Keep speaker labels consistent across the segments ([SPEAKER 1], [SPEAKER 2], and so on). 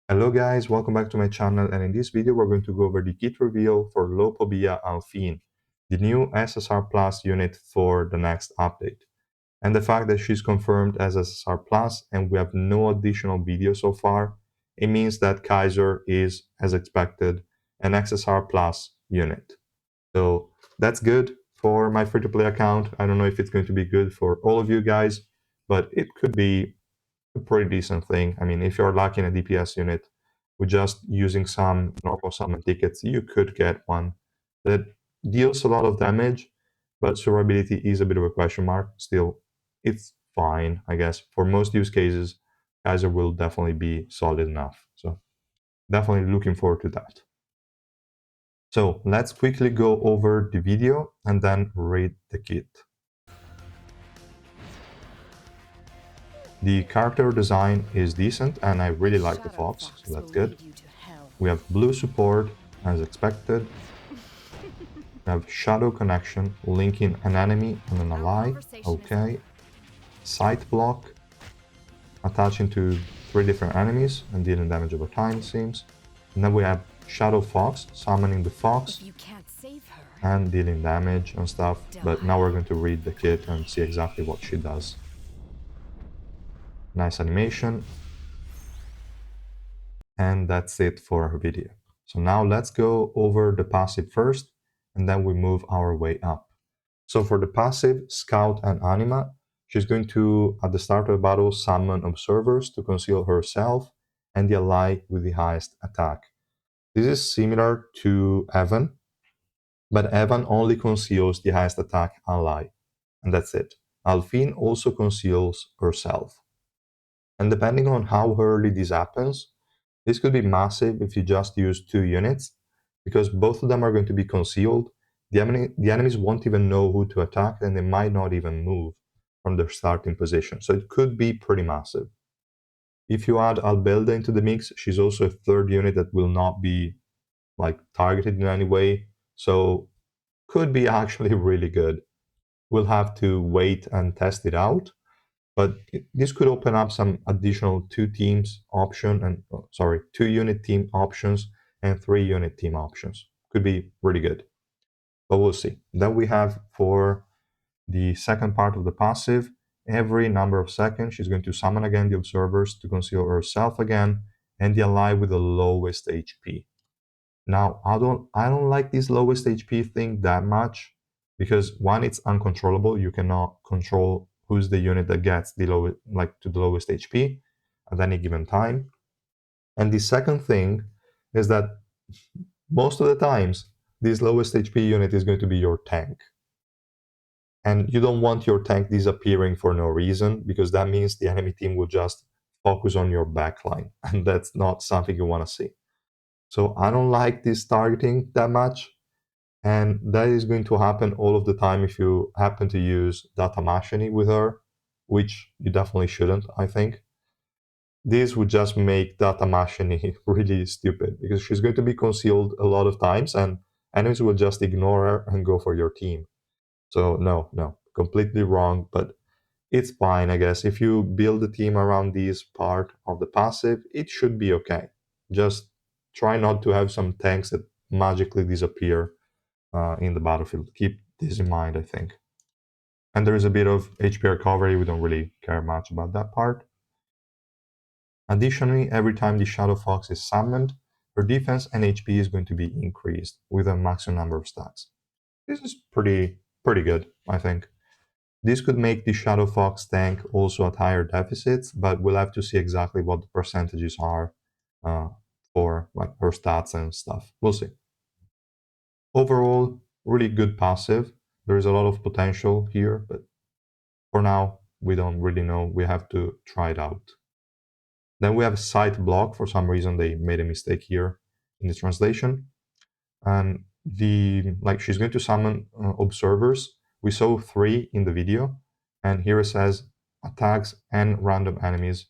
[SPEAKER 1] Hello guys, welcome back to my channel, and in this video we're going to go over the kit reveal for Lopobia Alphine, the new SSR Plus unit for the next update. And the fact that she's confirmed as SSR Plus and we have no additional video so far, it means that Kaiser is, as expected, an XSR Plus unit. So that's good for my free-to-play account. I don't know if it's going to be good for all of you guys, but it could be a pretty decent thing. I mean, if you're lacking a DPS unit with just using some normal summon tickets, you could get one that deals a lot of damage, but survivability is a bit of a question mark. Still, it's fine, I guess. For most use cases, Kaiser will definitely be solid enough. So definitely looking forward to that. So let's quickly go over the video and then rate the kit. The character design is decent and I really like the fox, so that's good. We have blue support as expected. We have shadow connection linking an enemy and an ally, okay. Sight block attaching to 3 different enemies and dealing damage over time, it seems. And then we have shadow fox summoning the fox and dealing damage and stuff, but now we're going to read the kit and see exactly what she does. Nice animation. And that's it for our video. So now let's go over the passive first, and then we move our way up. So for the passive, Scout and Anima, she's going to, at the start of the battle, summon observers to conceal herself and the ally with the highest attack. This is similar to Evan, but Evan only conceals the highest attack ally, and that's it. Alphine also conceals herself. And depending on how early this happens, this could be massive if you just use 2 units, because both of them are going to be concealed. The enemies won't even know who to attack, and they might not even move from their starting position. So it could be pretty massive. If you add Albelda into the mix, she's also a 3rd unit that will not be targeted in any way. So could be actually really good. We'll have to wait and test it out. But this could open up some additional 2 teams option and 2 unit team options and 3 unit team options. Could be really good, but we'll see. Then we have for the second part of the passive, every number of seconds she's going to summon again the observers to conceal herself again and the ally with the lowest HP. Now I don't like this lowest HP thing that much, because one, it's uncontrollable. You cannot control who's the unit that gets the lowest, to the lowest HP at any given time. And the second thing is that most of the times this lowest HP unit is going to be your tank. And you don't want your tank disappearing for no reason, because that means the enemy team will just focus on your backline, and that's not something you want to see. So I don't like this targeting that much. And that is going to happen all of the time if you happen to use data machine with her, which you definitely shouldn't, I think. This would just make data machine really stupid, because she's going to be concealed a lot of times and enemies will just ignore her and go for your team. So no, completely wrong, but it's fine, I guess. If you build a team around this part of the passive, it should be okay. Just try not to have some tanks that magically disappear in the battlefield. Keep this in mind, I think. And there is a bit of HP recovery. We don't really care much about that part. Additionally, every time the Shadow Fox is summoned, her defense and HP is going to be increased with a maximum number of stacks. This is pretty good, I think. This could make the Shadow Fox tank also at higher deficits, but we'll have to see exactly what the percentages are for her stats and stuff. We'll see. Overall, really good passive. There is a lot of potential here, but for now, we don't really know. We have to try it out. Then we have sight block. For some reason, they made a mistake here in the translation. And she's going to summon observers. We saw 3 in the video, and here it says attacks and random enemies.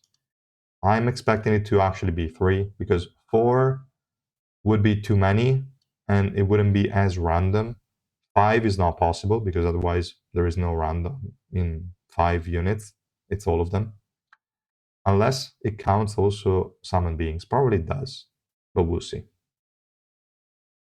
[SPEAKER 1] I'm expecting it to actually be 3, because 4 would be too many and it wouldn't be as random. 5 is not possible, because otherwise there is no random in 5 units. It's all of them. Unless it counts also summon beings. Probably it does, but we'll see.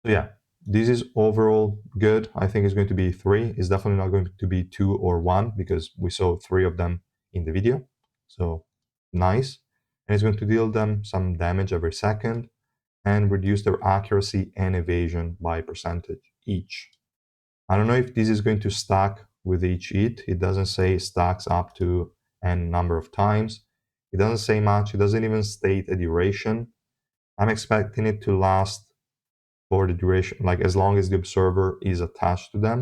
[SPEAKER 1] So yeah, this is overall good. I think it's going to be 3. It's definitely not going to be 2 or 1 because we saw 3 of them in the video. So nice. And it's going to deal them some damage every second and reduce their accuracy and evasion by percentage each. I don't know if this is going to stack with each hit. It doesn't say stacks up to n number of times. It doesn't say much. It doesn't even state a duration. I'm expecting it to last for the duration, like as long as the observer is attached to them.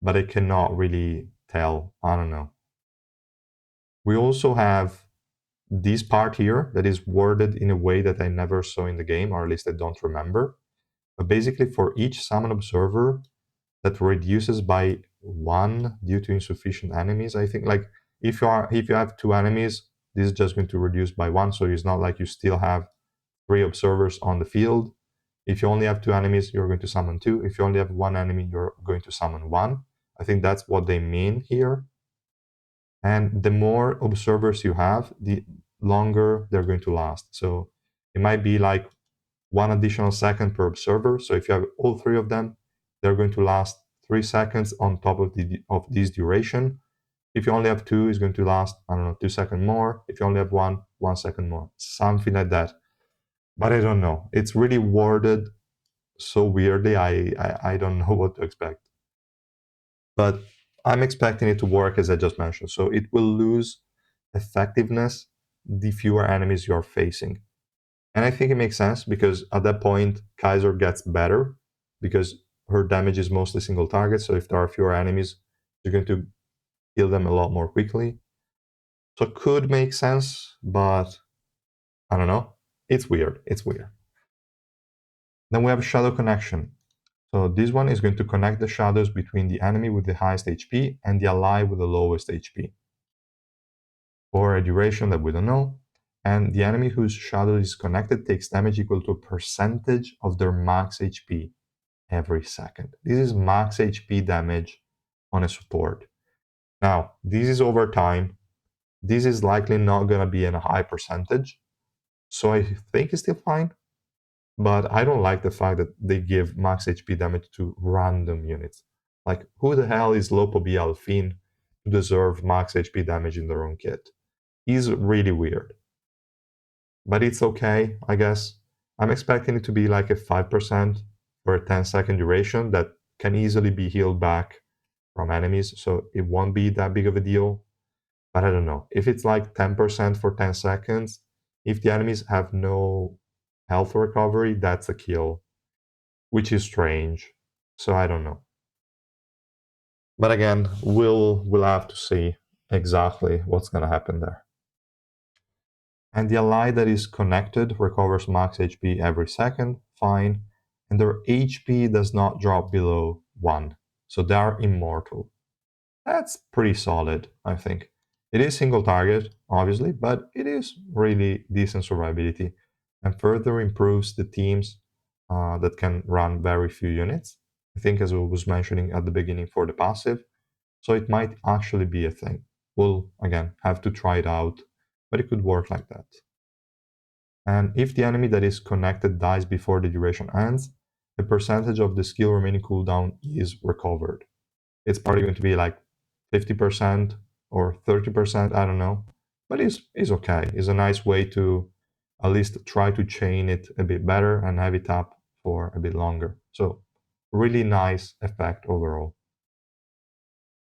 [SPEAKER 1] But I cannot really tell. I don't know. We also have this part here that is worded in a way that I never saw in the game, or at least I don't remember. But basically, for each summon observer, that reduces by 1 due to insufficient enemies. I think like if you have 2 enemies, this is just going to reduce by 1. So it's not like you still have 3 observers on the field. If you only have 2 enemies, you're going to summon 2. If you only have 1 enemy, you're going to summon 1. I think that's what they mean here. And the more observers you have, the longer they're going to last. So it might be like 1 additional second per observer. So if you have all 3 of them, they're going to last 3 seconds on top of this duration. If you only have 2, it's going to last, I don't know, 2 seconds more. If you only have 1, 1 second more. Something like that. But I don't know. It's really worded so weirdly. I don't know what to expect. But I'm expecting it to work as I just mentioned. So it will lose effectiveness the fewer enemies you're facing. And I think it makes sense because at that point, Kaiser gets better because her damage is mostly single target. So if there are fewer enemies, you're going to kill them a lot more quickly. So it could make sense, but I don't know. It's weird. It's weird. Then we have Shadow Connection. So this one is going to connect the shadows between the enemy with the highest HP and the ally with the lowest HP for a duration that we don't know. And the enemy whose shadow is connected takes damage equal to a percentage of their max HP every second. This is max HP damage on a support. Now, this is over time. This is likely not going to be in a high percentage. So I think it's still fine. But I don't like the fact that they give max HP damage to random units. Like, who the hell is Lopo B Alphine to deserve max HP damage in their own kit? He's really weird. But it's okay, I guess. I'm expecting it to be like a 5% for a 10-second duration that can easily be healed back from enemies, so it won't be that big of a deal. But I don't know. If it's like 10% for 10 seconds, if the enemies have no health recovery, that's a kill, which is strange. So I don't know. But again, we'll have to see exactly what's gonna happen there. And the ally that is connected recovers max HP every second, fine, and their HP does not drop below 1, so they are immortal. That's pretty solid, I think. It is single target, obviously, but it is really decent survivability and further improves the teams that can run very few units. I think, as I was mentioning at the beginning, for the passive, so it might actually be a thing. We'll, again, have to try it out, but it could work like that. And if the enemy that is connected dies before the duration ends, a percentage of the skill remaining cooldown is recovered. It's probably going to be like 50% or 30%, I don't know. But it's okay. It's a nice way to at least try to chain it a bit better and have it up for a bit longer. So really nice effect overall.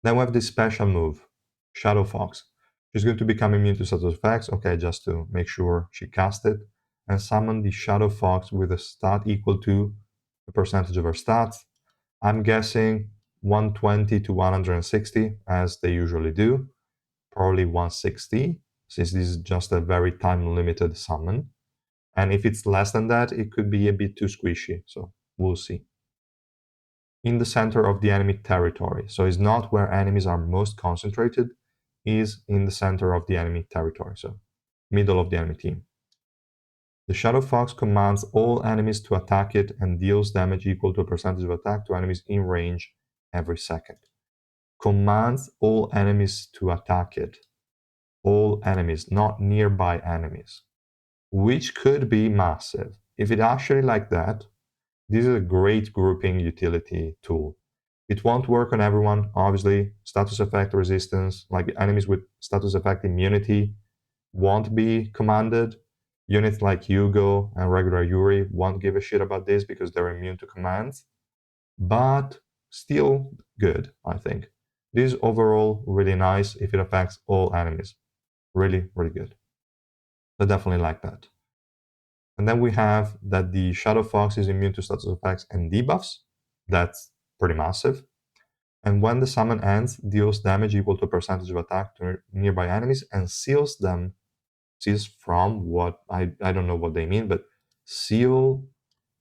[SPEAKER 1] Then we have this special move, Shadow Fox. She's going to become immune to status effects, okay, just to make sure she cast it, and summon the Shadow Fox with a stat equal to the percentage of her stats. I'm guessing 120 to 160, as they usually do, probably 160, since this is just a very time-limited summon. And if it's less than that, it could be a bit too squishy, so we'll see. In the center of the enemy territory. So it's not where enemies are most concentrated, is in the center of the enemy territory, so middle of the enemy team. The Shadow Fox commands all enemies to attack it and deals damage equal to a percentage of attack to enemies in range every second. Commands all enemies to attack it. all enemies, not nearby enemies, which could be massive. If it actually like that, this is a great grouping utility tool. It won't work on everyone, obviously. Status effect resistance, like enemies with status effect immunity, won't be commanded. Units like Hugo and regular Yuri won't give a shit about this because they're immune to commands. But still good, I think. This is overall really nice if it affects all enemies. Really, really good. I definitely like that. And then we have that the Shadow Fox is immune to status effects and debuffs. That's pretty massive. And when the summon ends, deals damage equal to a percentage of attack to nearby enemies and seals them. Seals from what I don't know what they mean, but seal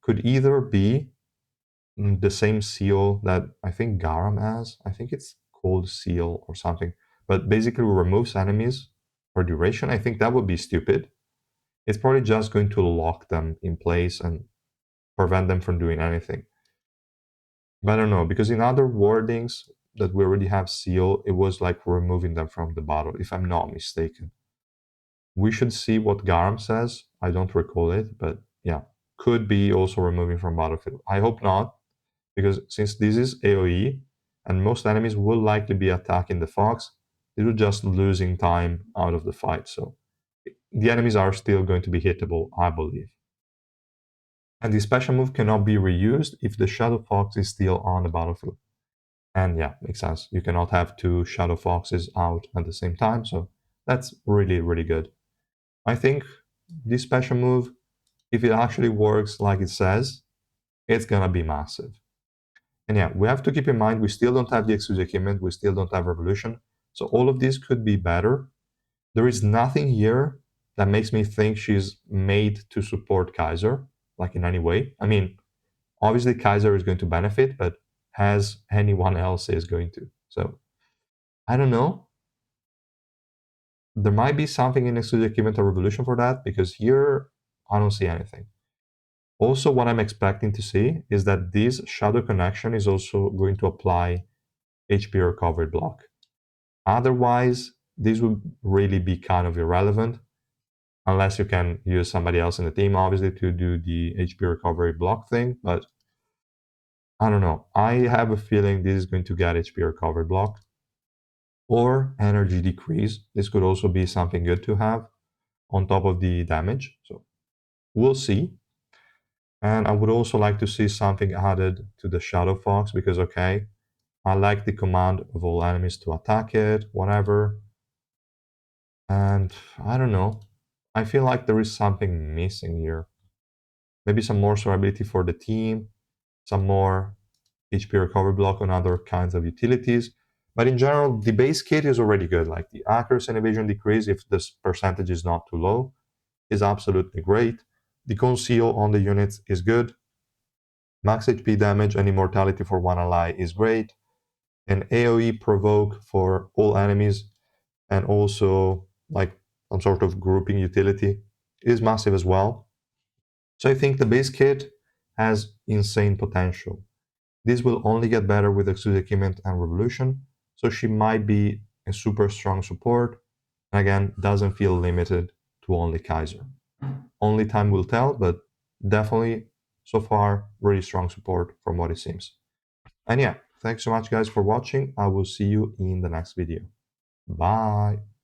[SPEAKER 1] could either be the same seal that I think Garam has. I think it's called seal or something. But basically removes enemies for duration. I think that would be stupid. It's probably just going to lock them in place and prevent them from doing anything. But I don't know, because in other wordings that we already have seal, it was like removing them from the battle, if I'm not mistaken. We should see what Garam says. I don't recall it, but yeah, could be also removing from battlefield. I hope not, because since this is AoE and most enemies will likely be attacking the fox, it will just losing time out of the fight. So the enemies are still going to be hittable, I believe. And the special move cannot be reused if the Shadow Fox is still on the battlefield. And yeah, makes sense. You cannot have two Shadow Foxes out at the same time, so that's really, really good. I think this special move, if it actually works like it says, it's gonna be massive. And yeah, we have to keep in mind we still don't have the exclusive equipment, we still don't have Revolution, so all of this could be better. There is nothing here that makes me think she's made to support Kaiser, like in any way. I mean, obviously Kaiser is going to benefit, but has anyone else is going to. So I don't know. There might be something in exclusive equipment or Revolution for that, because here I don't see anything. Also, what I'm expecting to see is that this shadow connection is also going to apply HP recovery block. Otherwise, this would really be kind of irrelevant, unless you can use somebody else in the team, obviously, to do the HP recovery block thing. But I don't know. I have a feeling this is going to get HP recovery block or energy decrease. This could also be something good to have on top of the damage. So we'll see. And I would also like to see something added to the Shadow Fox because, okay, I like the command of all enemies to attack it, whatever. And I don't know. I feel like there is something missing here. Maybe some more survivability for the team, some more HP recovery block on other kinds of utilities. But in general, the base kit is already good. Like the accuracy and evasion decrease, if this percentage is not too low, is absolutely great. The conceal on the units is good. Max HP damage and immortality for one ally is great. And AoE provoke for all enemies and also like some sort of grouping utility is massive as well. So I think the base kit has insane potential. This will only get better with exclusive equipment and Revolution, so she might be a super strong support, and again, doesn't feel limited to only Kaiser. Only time will tell, but definitely so far, really strong support from what it seems. And yeah, thanks so much guys for watching. I will see you in the next video. Bye!